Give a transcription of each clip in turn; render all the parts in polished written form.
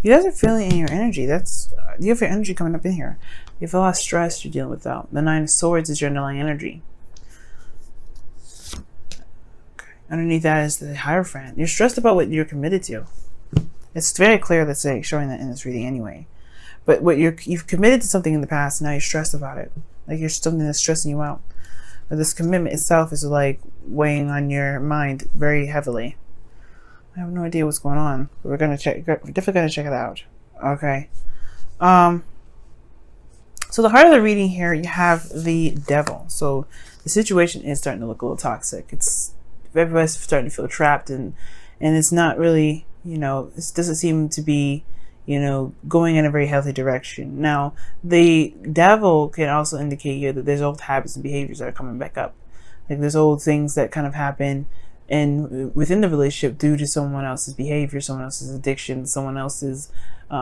You guys are feeling in your energy. That's you have your energy coming up in here. You have a lot of stress you're dealing with though. The Nine of Swords is your underlying energy. Okay. Underneath that is the Hierophant. You're stressed about what you're committed to. It's very clear that's showing that in this reading anyway. But what you've committed to something in the past, and now you're stressed about it. Like you're something that's stressing you out. But this commitment itself is like weighing on your mind very heavily. I have no idea what's going on. But we're definitely gonna check it out. Okay. So the heart of the reading here, you have the Devil. So the situation is starting to look a little toxic. It's everybody's starting to feel trapped, and it's not really, you know, it doesn't seem to be, you know, going in a very healthy direction. Now, the Devil can also indicate here that there's old habits and behaviors that are coming back up. Like there's old things that kind of happen within the relationship due to someone else's behavior, someone else's addiction, someone else's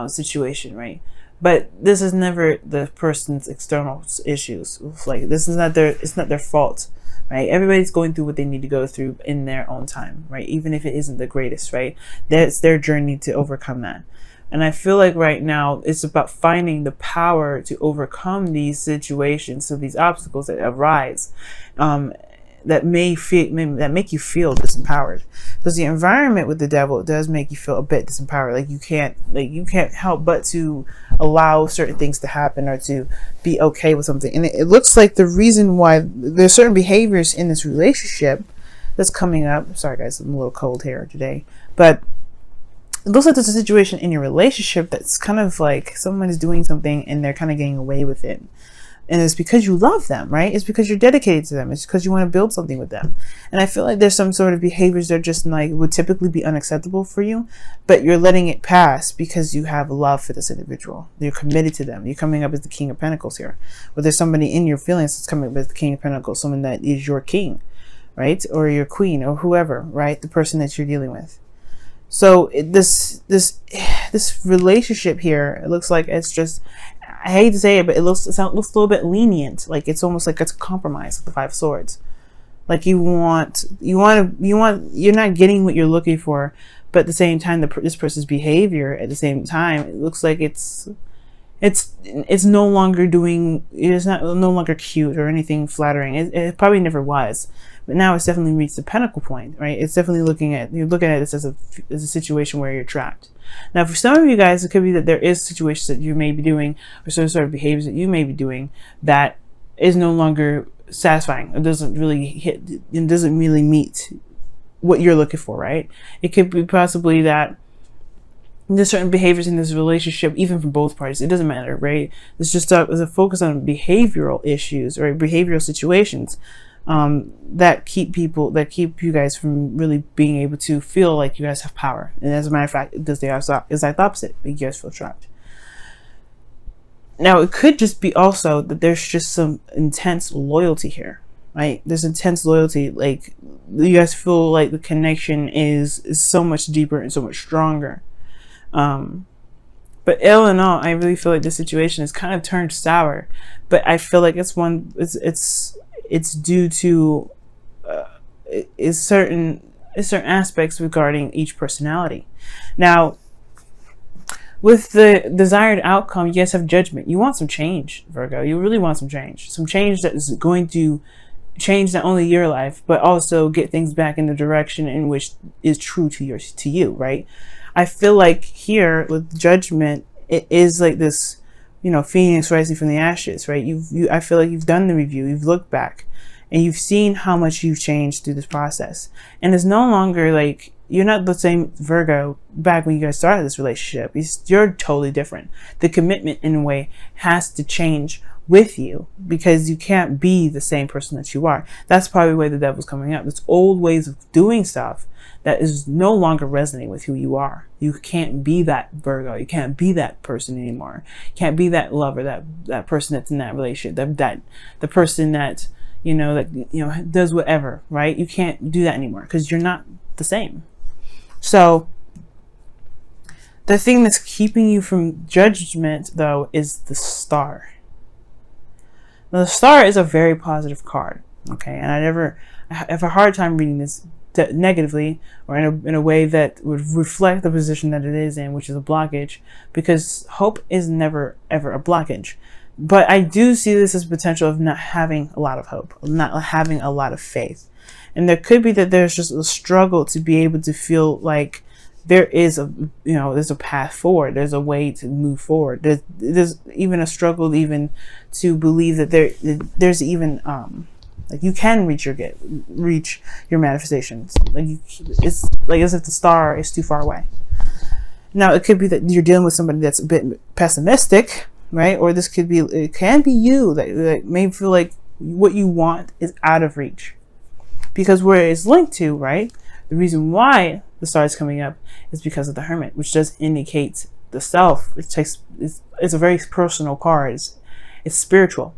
situation, right? But this is never the person's external issues. Like this is it's not their fault, right? Everybody's going through what they need to go through in their own time, right? Even if it isn't the greatest, right? That's their journey to overcome that. And I feel like right now it's about finding the power to overcome these situations, so these obstacles that arise, that make you feel disempowered. Because the environment with the Devil does make you feel a bit disempowered. Like you can't help but to allow certain things to happen or to be okay with something. And it looks like the reason why there's certain behaviors in this relationship that's coming up. Sorry guys, I'm a little cold here today, but it looks like there's a situation in your relationship that's kind of like someone is doing something and they're kind of getting away with it. And it's because you love them, right? It's because you're dedicated to them. It's because you want to build something with them. And I feel like there's some sort of behaviors that just like would typically be unacceptable for you, but you're letting it pass because you have love for this individual. You're committed to them. You're coming up as the King of Pentacles here. Or there's somebody in your feelings that's coming up as the King of Pentacles, someone that is your king, right? Or your queen or whoever, right? The person that you're dealing with. So this relationship here, it looks like it's just, I hate to say it, but it looks a little bit lenient. Like it's almost like it's a compromise with the Five of Swords. Like you're not getting what you're looking for, but at the same time, this person's behavior at the same time, it looks like it's no longer no longer cute or anything flattering. It probably never was. But now it's definitely reached the pinnacle point, right? It's definitely you're looking at this as a situation where you're trapped. Now, for some of you guys, it could be that there is situations that you may be doing or some sort of behaviors that you may be doing that is no longer satisfying. It doesn't really meet what you're looking for, right? It could be possibly that there's certain behaviors in this relationship, even from both parties. It doesn't matter, right? It's just a focus on behavioral issues or behavioral situations that keep you guys from really being able to feel like you guys have power. And as a matter of fact, it does the exact opposite. Make you guys feel trapped. Now, it could just be also that there's just some intense loyalty here, right? There's intense loyalty. Like you guys feel like the connection is so much deeper and so much stronger. But all in all, I really feel like this situation is kind of turned sour. But I feel like it's due to certain aspects regarding each personality. Now, with the desired outcome, you guys have judgment. You want some change, Virgo. You really want some change. Some change that is going to change not only your life, but also get things back in the direction in which is true to you, right? I feel like here with judgment, it is like this, you know, phoenix rising from the ashes, right? I feel like you've done the review, you've looked back, and you've seen how much you've changed through this process. And it's no longer like, you're not the same Virgo back when you guys started this relationship. You're totally different. The commitment in a way has to change with you because you can't be the same person that you are. That's probably where the Devil's coming up. It's old ways of doing stuff that is no longer resonating with who you are. You can't be that Virgo. You can't be that person anymore. You can't be that lover, that person that's in that relationship, that the person that does whatever, right? You can't do that anymore because you're not the same. So the thing that's keeping you from judgment, though, is the Star. Now, the Star is a very positive card, okay? And I have a hard time reading this negatively, or in a way that would reflect the position that it is in, which is a blockage, because hope is never ever a blockage. But I do see this as potential of not having a lot of hope, not having a lot of faith. And there could be that there's just a struggle to be able to feel like there is there's a path forward. There's a way to move forward. There's even a struggle even to believe that there's even, like you can reach your manifestations. It's like as if the star is too far away. Now it could be that you're dealing with somebody that's a bit pessimistic, right? Or it can be you that may feel like what you want is out of reach, because where it's linked to, right? The reason why the star is coming up is because of the Hermit, which does indicate the self. It's a very personal card. It's spiritual.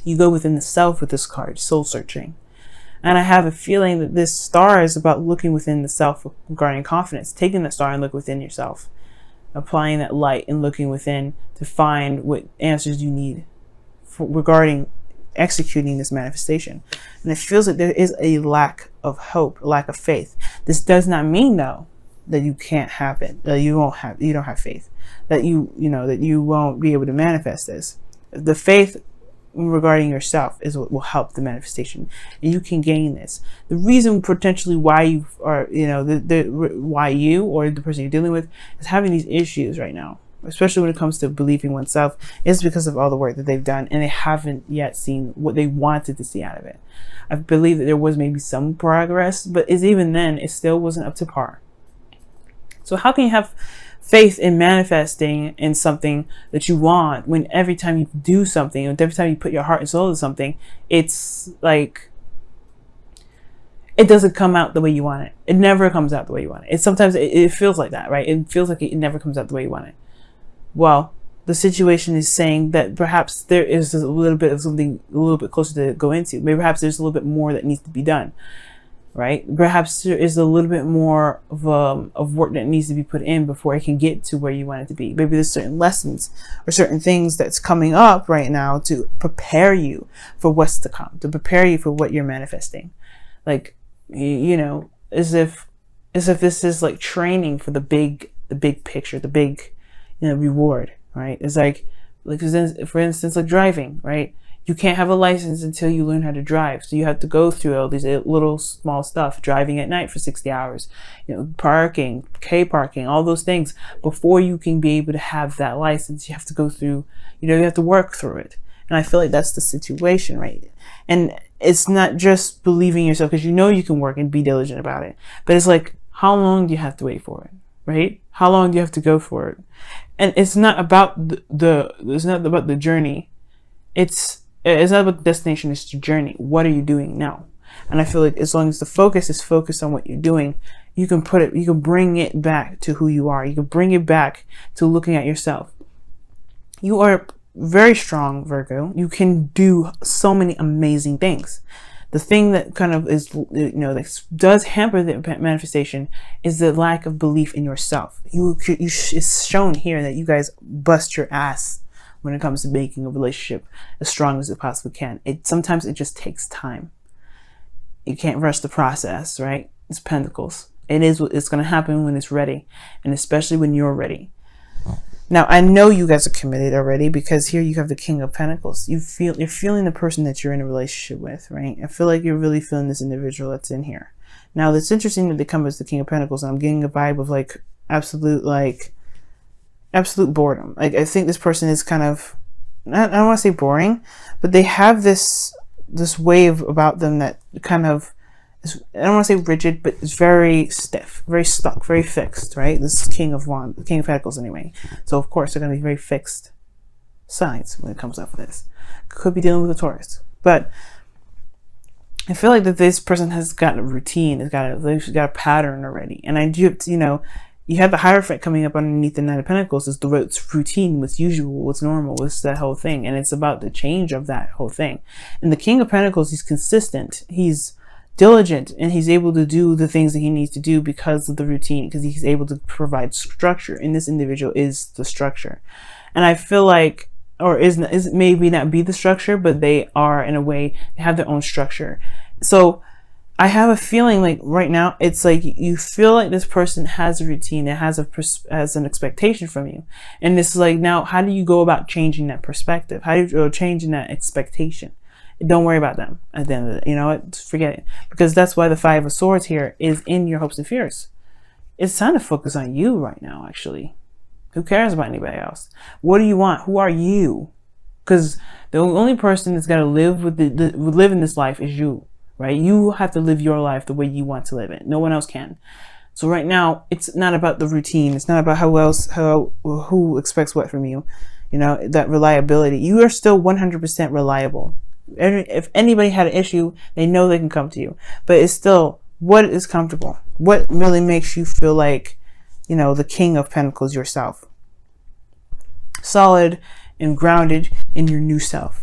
You go within the self with this card, soul searching. And I have a feeling that this star is about looking within the self regarding confidence, taking the star and look within yourself, applying that light and looking within to find what answers you need regarding executing this manifestation. And it feels like there is a lack of hope, a lack of faith. This does not mean though that you can't have it, that you don't have faith, that that you won't be able to manifest this. The faith regarding yourself is what will help the manifestation, and you can gain this. The reason potentially why you are, why you or the person you're dealing with is having these issues right now, especially when it comes to believing oneself, is because of all the work that they've done and they haven't yet seen what they wanted to see out of it. I believe that there was maybe some progress, but even then it still wasn't up to par. So how can you have faith in manifesting in something that you want when every time you do something, and every time you put your heart and soul into something, it's like it doesn't come out the way you want it? It never comes out the way you want it. Sometimes it feels like that, right? It feels like it never comes out the way you want it. Well, the situation is saying that perhaps there is a little bit of something a little bit closer to go into. Maybe perhaps there's a little bit more that needs to be done, right? Perhaps there is a little bit more of work that needs to be put in before it can get to where you want it to be. Maybe there's certain lessons or certain things that's coming up right now to prepare you for what's to come, to prepare you for what you're manifesting. Like, as if this is like training for the big picture, the big reward, right? It's like for instance, like driving, right? You can't have a license until you learn how to drive. So you have to go through all these little small stuff, driving at night for 60 hours, parking, K-parking, all those things before you can be able to have that license. You have to go through, you have to work through it. And I feel like that's the situation, right? And it's not just believing yourself, because you can work and be diligent about it. But it's like, how long do you have to wait for it, right? How long do you have to go for it? And it's not about it's not about the journey. It's not about the destination, it's the journey. What are you doing now? And I feel like as long as the focus is focused on what you're doing, you can bring it back to who you are. You can bring it back to looking at yourself. You are very strong, Virgo. You can do so many amazing things. The thing that kind of is, that does hamper the manifestation is the lack of belief in yourself. It's shown here that you guys bust your ass when it comes to making a relationship as strong as it possibly can. Sometimes it just takes time. You can't rush the process, right? It's Pentacles. It's going to happen when it's ready, and especially when you're ready. Now, I know you guys are committed already, because here you have the King of Pentacles. You're feeling the person that you're in a relationship with, right? I feel like you're really feeling this individual that's in here. Now, it's interesting that they come as the King of Pentacles, and I'm getting a vibe of absolute boredom. Like, I think this person is kind of, I don't want to say boring, but they have this wave about them that kind of is, I don't want to say rigid, but it's very stiff, very stuck, very fixed, right? This is King of Pentacles anyway. So of course they're going to be very fixed sides when it comes up with this. Could be dealing with a Taurus, but I feel like that this person has got a routine, they've got a pattern already. And I do, you have the Hierophant coming up underneath the Knight of Pentacles. It's routine, what's usual, what's normal, what's that whole thing. And it's about the change of that whole thing. And the King of Pentacles, he's consistent. He's diligent, and he's able to do the things that he needs to do because of the routine, because he's able to provide structure. And this individual is the structure. And I feel like, or is maybe not be the structure, but they are, in a way, they have their own structure. So I have a feeling like right now, it's like you feel like this person has a routine, it has an expectation from you. And it's like, now, how do you go about changing that perspective? How do you go changing that expectation? Don't worry about them at the end of it. You know what? Forget it. Because that's why the Five of Swords here is in your hopes and fears. It's time to focus on you right now, actually. Who cares about anybody else? What do you want? Who are you? Because the only person that's got to live live in this life is you. Right? You have to live your life the way you want to live it. No one else can. So right now, it's not about the routine. It's not about who expects what from you. You know, that reliability. You are still 100% reliable. If anybody had an issue, they know they can come to you. But it's still, what is comfortable? What really makes you feel like, you know, the King of Pentacles yourself? Solid and grounded in your new self.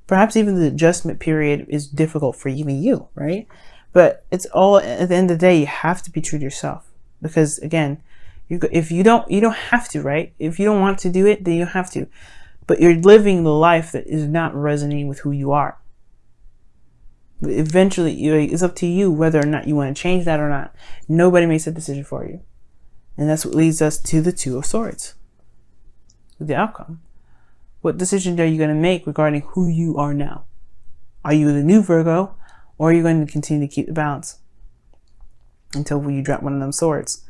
Perhaps even the adjustment period is difficult for even you, right? But it's all, at the end of the day, you have to be true to yourself. Because again, if you don't have to, right? If you don't want to do it, then you don't have to. But you're living the life that is not resonating with who you are. But eventually, it's up to you whether or not you want to change that or not. Nobody makes that decision for you. And that's what leads us to the Two of Swords. The outcome. What decision are you going to make regarding who you are now? Are you the new Virgo, or are you going to continue to keep the balance until you drop one of them swords?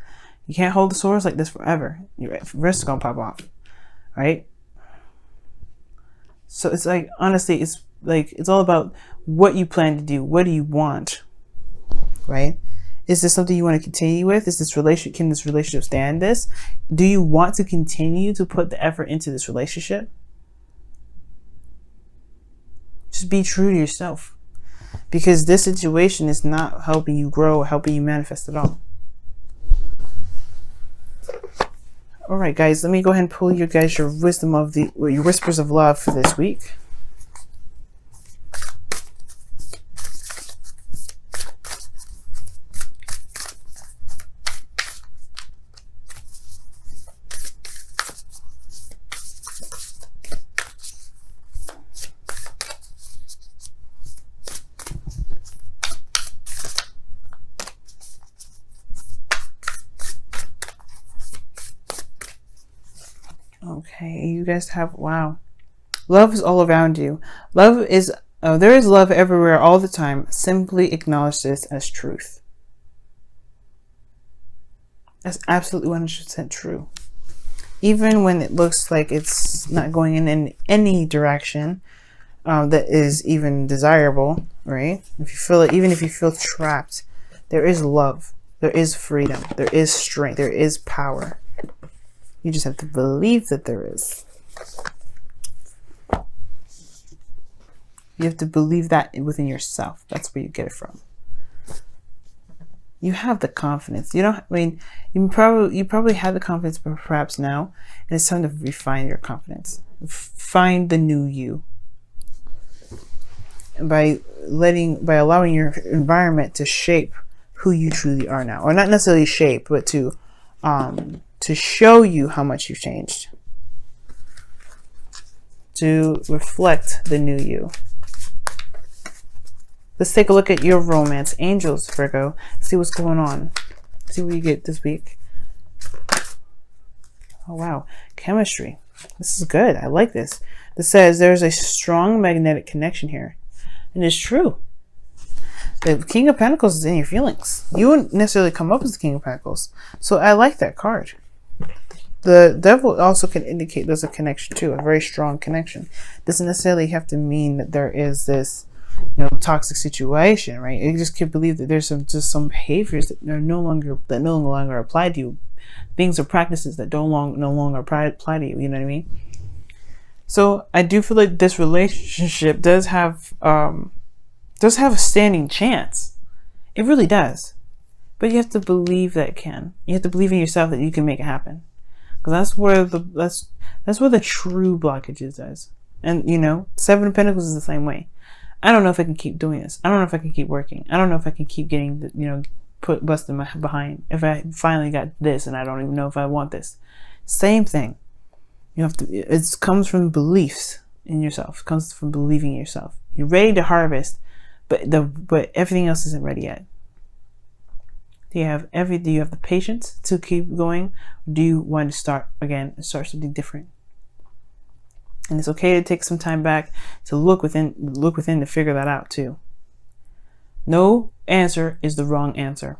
You can't hold the swords like this forever. Your wrist is going to pop off, right? So it's like, honestly, it's like, it's all about what you plan to do. What do you want, right? Is this something you want to continue with? Is this relationship, can this relationship stand this? Do you want to continue to put the effort into this relationship? Just be true to yourself, because this situation is not helping you grow or helping you manifest at all. All right, guys, let me go ahead and pull your wisdom of your whispers of love for this week. Okay, you guys have, wow. Love is all around you. Love is, there is love everywhere all the time. Simply acknowledge this as truth. That's absolutely 100% true. Even when it looks like it's not going in any direction that is even desirable, right? If you feel it, even if you feel trapped, there is love. There is freedom. There is strength. There is power. You just have to believe that there is. You have to believe that within yourself. That's where you get it from. You have the confidence. You don't, I mean, you probably have the confidence, but perhaps now, and it's time to refine your confidence. Find the new you. And by allowing your environment to shape who you truly are now. Or not necessarily shape, but to show you how much you've changed. To reflect the new you. Let's take a look at your romance. Angels, Virgo. See what's going on. See what you get this week. Oh, wow. Chemistry. This is good. I like this. This says there's a strong magnetic connection here. And it's true. The King of Pentacles is in your feelings. You wouldn't necessarily come up as the King of Pentacles. So I like that card. The Devil also can indicate there's a connection too, a very strong connection. Doesn't necessarily have to mean that there is this, toxic situation, right? You just can believe that there's some behaviors that are no longer apply to you, things or practices that no longer apply to you. You know what I mean? So I do feel like this relationship does have a standing chance. It really does. But you have to believe that it can. You have to believe in yourself that you can make it happen. Because that's where the true blockage is, guys. And Seven of Pentacles is the same way. I don't know if I can keep doing this. I don't know if I can keep working. I don't know if I can keep getting busting my behind. If I finally got this and I don't even know if I want this. Same thing. You have to. It comes from beliefs in yourself. It comes from believing in yourself. You're ready to harvest, but everything else isn't ready yet. Do you have the patience to keep going? Do you want to start something different? And it's okay to take some time back to look within to figure that out too. No answer is the wrong answer.